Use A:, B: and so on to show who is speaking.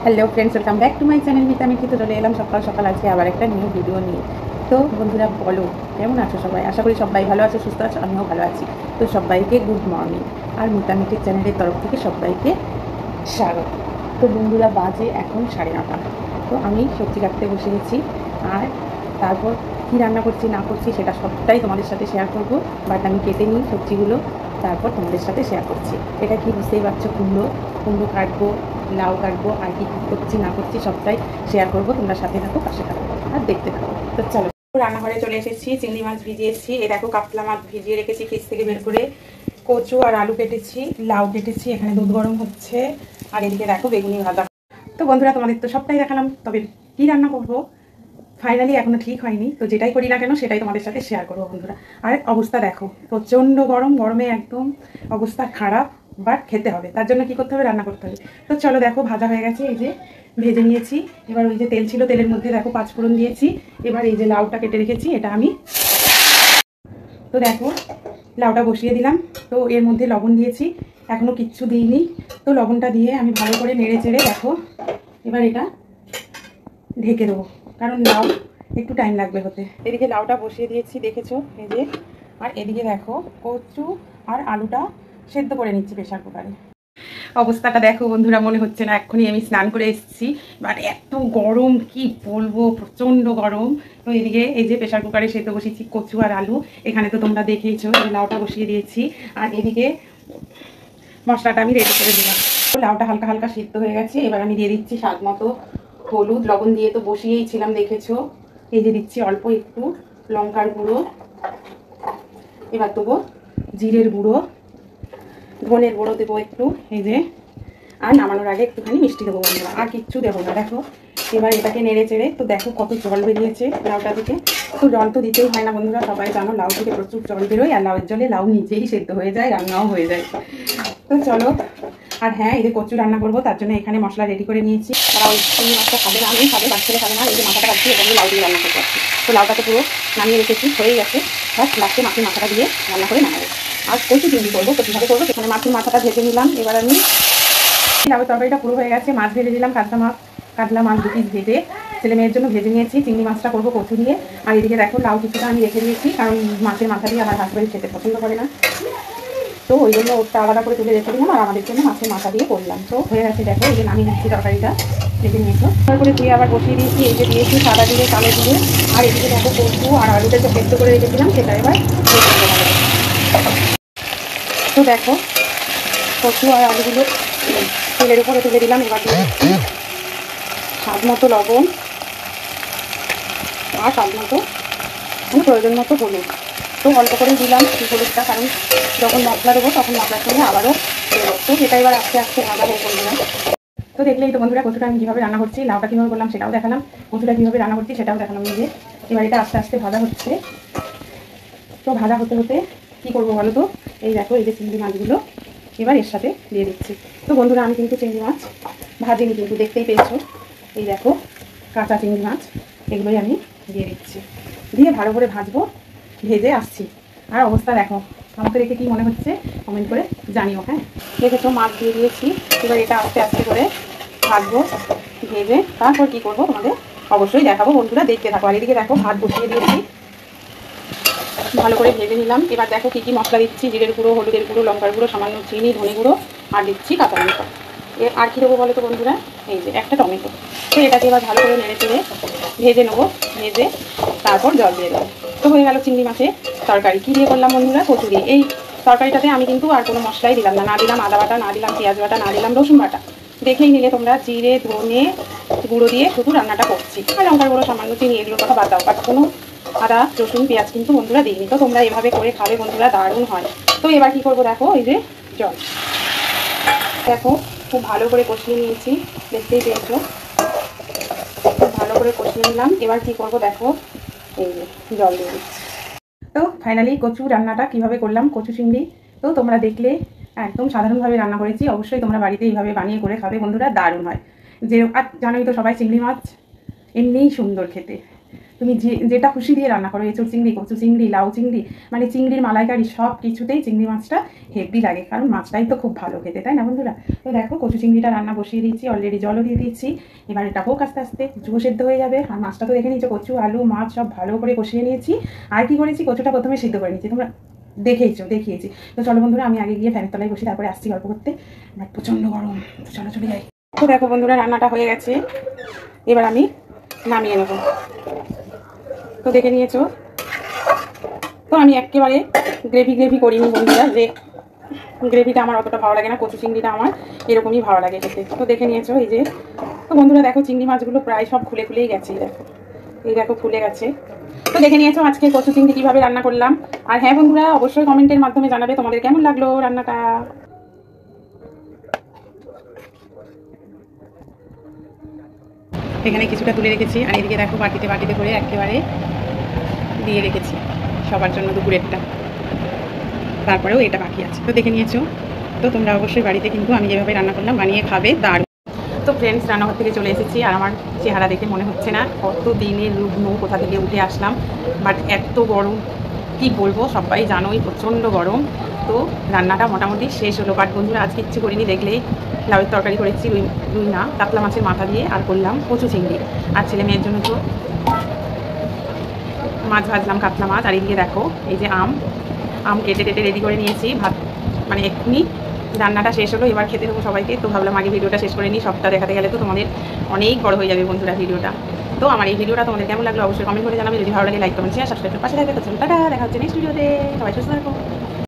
A: Hello friends, welcome back to my channel Mita Mithi. তো চলে এলাম সকাল সকাল আজকে আবার একটা নিউ ভিডিও নিয়ে। তো বন্ধুরা বলো, কেমন আছো সবাই? আশা করি সবাই ভালো আছো, সুস্থ আছো, আমিও ভালো আছি। তো সবাইকে গুড মর্নিং, আর মিতা মিঠির চ্যানেলের তরফ থেকে সবাইকে স্বাগত। তো বন্ধুরা বাজে এখন 9:30। তো আমি সবজি কাটতে বসে গেছি, আর তারপর কী রান্না করছি না করছি সেটা সবটাই তোমাদের সাথে শেয়ার করব। বাট আমি কেটে নিই সবজিগুলো, তারপর তোমাদের সাথে শেয়ার করছি। এটা কি বুঝতেই পারছো, কুমড়ো কুমড়ো কাটবো, লাউ কাটবো, আর কি কী করছি না করছি সবটাই শেয়ার করবো। তোমরা সাথে থাকো, পাশে থাকো আর দেখতে থাকো। তো চলো, রান্নাঘরে চলে এসেছি। চিংড়ি মাছ ভিজিয়েছি, এ দেখো কাতলা মাছ ভিজিয়ে রেখেছি ফ্রিজ থেকে বের করে। কচু আর আলু কেটেছি, লাউ কেটেছি, এখানে দুধ গরম হচ্ছে, আর এদিকে দেখো বেগুনি ভাজা। তো বন্ধুরা তোমাদের তো সবটাই দেখালাম, তবে কী রান্না করবো ফাইনালি এখনো ঠিক হয়নি। তো যেটাই করি না কেন সেটাই তোমাদের সাথে শেয়ার করবো বন্ধুরা। আর অবস্থা দেখো, প্রচণ্ড গরম, গরমে একদম অবস্থা খারাপ, বাট খেতে হবে, তার জন্য কি করতে হবে, রান্না করতে হবে। তো চলো দেখো, ভাজা হয়ে গেছে, এই যে ভেজে নিয়েছি। এবার ওই যে তেল ছিল, তেলের মধ্যে দেখো পাঁচফোড়ন দিয়েছি। এবার এই যে লাউটা কেটে রেখেছি, এটা আমি, তো দেখো লাউটা বসিয়ে দিলাম। তো এর মধ্যে লবণ দিয়েছি, এখনও কিচ্ছু দিইনি। তো লবণটা দিয়ে আমি ভালো করে নেড়ে চেড়ে দেখো এবার এটা ঢেকে দেবো, কারণ লাউ একটু টাইম লাগবে হতে। এদিকে লাউটা বসিয়ে দিয়েছি দেখেছো, এই যে। আর এদিকে দেখো কচু আর আলুটা সেদ্ধ করে নিচ্ছি প্রেশার কুকারে। অবস্থাটা দেখো বন্ধুরা, মনে হচ্ছে না এক্ষুনি আমি স্নান করে এসেছি, বাট এত গরম কি বলবো, প্রচণ্ড গরম। তো এদিকে এই যে প্রেশার কুকারে সেদ্ধ বসিয়েছি কচু আর আলু, এখানে তো তোমরা দেখেইছো, এই লাউটা বসিয়ে দিয়েছি। আর এদিকে মশলাটা আমি রেডি করে দিলাম। তো লাউটা হালকা হালকা সিদ্ধ হয়ে গেছে, এবার আমি দিয়ে দিচ্ছি স্বাদ মতো হলুদ। লবণ দিয়ে তো বসিয়েই ছিলাম দেখেছো। এই যে দিচ্ছি অল্প একটু লঙ্কার গুঁড়ো, এবার দেবো জিরের গুঁড়ো, ধনের গুঁড়ো দেবো একটু, এই যে। আর নামানোর আগে একটুখানি মিষ্টি দেবো বন্ধুরা, আর কিচ্ছু দেবো না। দেখো এবার এটাকে নেড়ে চেড়ে, তো দেখো কত জল বেরিয়েছে লাউটা থেকে। তো জল তো দিতেই হয় না বন্ধুরা, সবাই জানো লাউ থেকে প্রচুর জল বেরোয়, আর লাউয়ের জলে লাউ নিজেই সেদ্ধ হয়ে যায়, রান্নাও হয়ে যায়। তো চলো, আর হ্যাঁ, এই যে কচু রান্না করবো তার জন্য এখানে মশলা রেডি করে নিয়েছি। তারা ওই চিংড়ি মাছটা খাবে না, আমি খাবে, বাচ্চারা খাবে না। এই যে মাথাটা রাখছি, এটা দিয়ে লাউ দিয়ে রান্না করতে পারছি। তো লাউটা তো পুরো নামিয়ে রেখেছি, হয়ে গেছে। বাস লাস্টে মাছের মাথাটা দিয়ে রান্না করে নামাবো। আর কচু চিংড়ি করবো, তো কীভাবে করবো, সেখানে মাছের মাথাটা ভেজে নিলাম। এবার আমি লাউ তরকারিটা পুরো হয়ে গেছে, মাছ ভেজে দিলাম, কাতলা মাছ 2 পিস ভেজে ছেলে মেয়ের জন্য ভেজে নিয়েছি। চিংড়ি মাছটা করবো কচু দিয়ে। আর এদিকে দেখো লাউ কিছুটা আমি রেখে দিয়েছি, কারণ মাছের মাথা দিয়ে আমার হাজব্যান্ড খেতে পছন্দ করে না, তো ওই জন্য ওটা আলাদা করে তুলে রেখে দিলাম, আর আমাদের জন্য মাছের মাথা দিয়ে করলাম। তো হয়ে গেছে দেখো, এই যে নামিয়ে নিচ্ছি তরকারিটা, রেখে নিয়েছো। তারপরে ধুয়ে আবার বসিয়ে দিয়েছি, এই যে দিয়েছি সাদা জিরে, কালো জিরে। আর এদিকে দেখো কচু আর আলুটা যে সেদ্ধ করে রেখেছিলাম সেটা এবার রেখে দেবো ভালো করে। তো দেখো কচু আর আলুগুলো তেলের উপরে তুলে দিলাম। এবার দিয়ে দিচ্ছি স্বাদ মতো লবণ, আর স্বাদ মতো প্রয়োজন মতো হলুদ। তো অল্প করেই দিলাম হলুদটা, কারণ যখন মশলা দেবো তখন মশলার সঙ্গে আবারও দেবো। তো এটা এবার আস্তে আস্তে ভাজা হয়ে করবো না। তো দেখলেই তো বন্ধুরা কচুটা আমি কীভাবে রান্না করছি, লাউটা কীভাবে করলাম সেটাও দেখালাম, কচুটা কীভাবে রান্না করছি সেটাও দেখালাম। যে এবার এটা আস্তে আস্তে ভাজা হচ্ছে। তো ভাজা হতে হতে কী করবো বলো তো, এই দেখো এই যে চিংড়ি মাছগুলো এবার এর সাথে দিয়ে দিচ্ছি। তো বন্ধুরা আমি কিন্তু চিংড়ি মাছ ভাজিনি, কিন্তু দেখতেই পেয়েছো, এই দেখো কাঁচা চিংড়ি মাছ, এগুলোই আমি দিয়ে দিচ্ছি। দিয়ে ভালো করে ভাজবো, ভেজে আসছি। আর অবস্থা দেখো, আমাকে দেখে কী মনে হচ্ছে কমেন্ট করে জানিও। হ্যাঁ দেখেছো, মাছ দিয়ে দিয়েছি। এবার এটা আস্তে আস্তে করে ভাজবো, ভেজে তারপর কী করবো তোমাদের অবশ্যই দেখাবো বন্ধুরা, দেখতে থাকো। আর এদিকে দেখো ভাত বসিয়ে দিয়েছি, ভালো করে ভেজে নিলাম। এবার দেখো কী কী মশলা দিচ্ছি, জিরের গুঁড়ো, হলুদের গুঁড়ো, লঙ্কার গুঁড়ো, সামান্য চিনি, ধনে গুঁড়ো, আর দিচ্ছি কাঁচা লঙ্কা। আর কী দেবো বলো তো বন্ধুরা, এই যে একটা টমেটো। তো এটাকে এবার ভালো করে নেড়ে চেড়ে ভেজে নেবো, ভেজে তারপর জল দিয়ে দেবো। তো হয়ে গেল চিংড়ি মাছের তরকারি। কী দিয়ে করলাম বন্ধুরা, কচু দিয়ে। এই তরকারিটাতে আমি কিন্তু আর কোনো মশলাই দিলাম না, না দিলাম আদা বাটা, না দিলাম পেঁয়াজ বাটা, না দিলাম রসুন বাটা। দেখেই নিলে তোমরা, জিরে ধনে গুঁড়ো দিয়ে শুধু রান্নাটা করছি। আর লঙ্কার গুঁড়ো, সামান্য চিনি, এগুলোর কথা বাদ দাও। বাট কোনো আদা রসুন পেঁয়াজ কিন্তু বন্ধুরা দিইনি। তো তোমরা এভাবে করে খাবে বন্ধুরা, দারুণ হয়। তো এবার কী করবো দেখো, এই যে জল দেখো খুব ভালো করে কষিয়ে নিয়েছি, দেখতেই পেয়েছো, খুব ভালো করে কষিয়ে নিলাম। এবার কী করবো দেখো, এই যে জল দিয়ে দিচ্ছি। তো ফাইনালি কচু রান্নাটা কিভাবে করলাম, কচু চিংড়ি। তো তোমরা দেখলে একদম সাধারণভাবে রান্না করেছি, অবশ্যই তোমরা বাড়িতে এইভাবে বানিয়ে করে খাবে বন্ধুরা, দারুণ হয়। যে আর জানোই তো সবাই, চিংড়ি মাছ এমনিই সুন্দর খেতে। তুমি যেটা খুশি দিয়ে রান্না করো, এঁচড় চিংড়ি, কচু চিংড়ি, লাউ চিংড়ি, মানে চিংড়ির মালাইকারি সব কিছুতেই চিংড়ি মাছটা হেভি লাগে, কারণ মাছটাই তো খুব ভালো খেতে, তাই না বন্ধুরা? তো দেখো কচু চিংড়িটা রান্না বসিয়ে দিয়েছি, অলরেডি জলও দিয়ে দিচ্ছি। এবার এটা হোক আস্তে আস্তে, কচুও সেদ্ধ হয়ে যাবে। আর মাছটা তো দেখে নিয়েছো, কচু আলু মাছ সব ভালো করে কষিয়ে নিয়েছি। আর কি করেছি, কচুটা প্রথমে সিদ্ধ করে নিয়েছি, তোমরা দেখিয়েছি। তো চলো বন্ধুরা, আমি আগে গিয়ে ফ্যানের তলায় বসি, তারপরে আসছি গল্প করতে। আমার প্রচণ্ড গরম, তো চলো চলে যাই। তো দেখো বন্ধুরা, রান্নাটা হয়ে গেছে, এবার আমি নামিয়ে নেব। তো দেখে নিয়েছো, তো আমি একেবারে গ্রেভি করিনি বন্ধুরা, যে গ্রেভিটা আমার অতটা ভালো লাগে না, কচু চিংড়িটা আমার এরকমই ভালো লাগে খেতে। তো দেখে নিয়েছো এই যে, তো বন্ধুরা দেখো চিংড়ি মাছগুলো প্রায় সব খুলেই গেছে, এই দেখো খুলে গেছে। তো দেখে নিয়েছো আজকে কচু চিংড়ি কীভাবে রান্না করলাম। আর হ্যাঁ বন্ধুরা, অবশ্যই কমেন্টের মাধ্যমে জানাবে তোমাদের কেমন লাগলো রান্নাটা। এখানে কিছুটা তুলে রেখেছি, আর এদিকে দেখো বাটিতে করে একেবারে দিয়ে রেখেছি সবার জন্য দুপুরেরটা, তারপরেও এটা বাকি আছে। তো দেখে নিয়েছো, তো তোমরা অবশ্যই বাড়িতে কিন্তু আমি যেভাবে রান্না করলাম বানিয়ে খাবে। তো ফ্রেন্ডস, রান্নাঘর থেকে চলে এসেছি, আর আমার চেহারা দেখে মনে হচ্ছে না কত দিনের রুগ্ন কোথা থেকে উঠে আসলাম, বাট এত গরম কি বলবো, সবাই জানোই প্রচণ্ড গরম। তো রান্নাটা মোটামুটি শেষ হলো, বাট বন্ধুরা আজকে কিচ্ছু করিনি, দেখলেই লাউয়ের তরকারি করেছি, রুই না কাতলা মাছের মাথা দিয়ে, আর করলাম কচু চিংড়ি। আর ছেলে মেয়ের জন্য তো মাছ ভাজলাম, কাতলা মাছ। আর এদিকে দেখো এই যে আম কেটে রেডি করে নিয়েছি, ভাত মানে এক্ষুনি রান্নাটা শেষ হলো, এবার খেতে দেবো সবাইকে। তো ভাবলাম আগে ভিডিওটা শেষ করে নিই, সবটা দেখাতে গেলে তো তোমাদের অনেক বড় হয়ে যাবে বন্ধুরা ভিডিওটা। তো আমার এই ভিডিওটা তোমাদের কেমন লাগলো অবশ্যই কমেন্ট করে জানাবে, যদি ভালো লাগে লাইক কমেন্ট শেয়ার সাবস্ক্রাইবের পাশে থাকবে। তো টাটা, দেখা হচ্ছে নেক্সট ভিডিওতে, সবাই সুস্থ থাকো।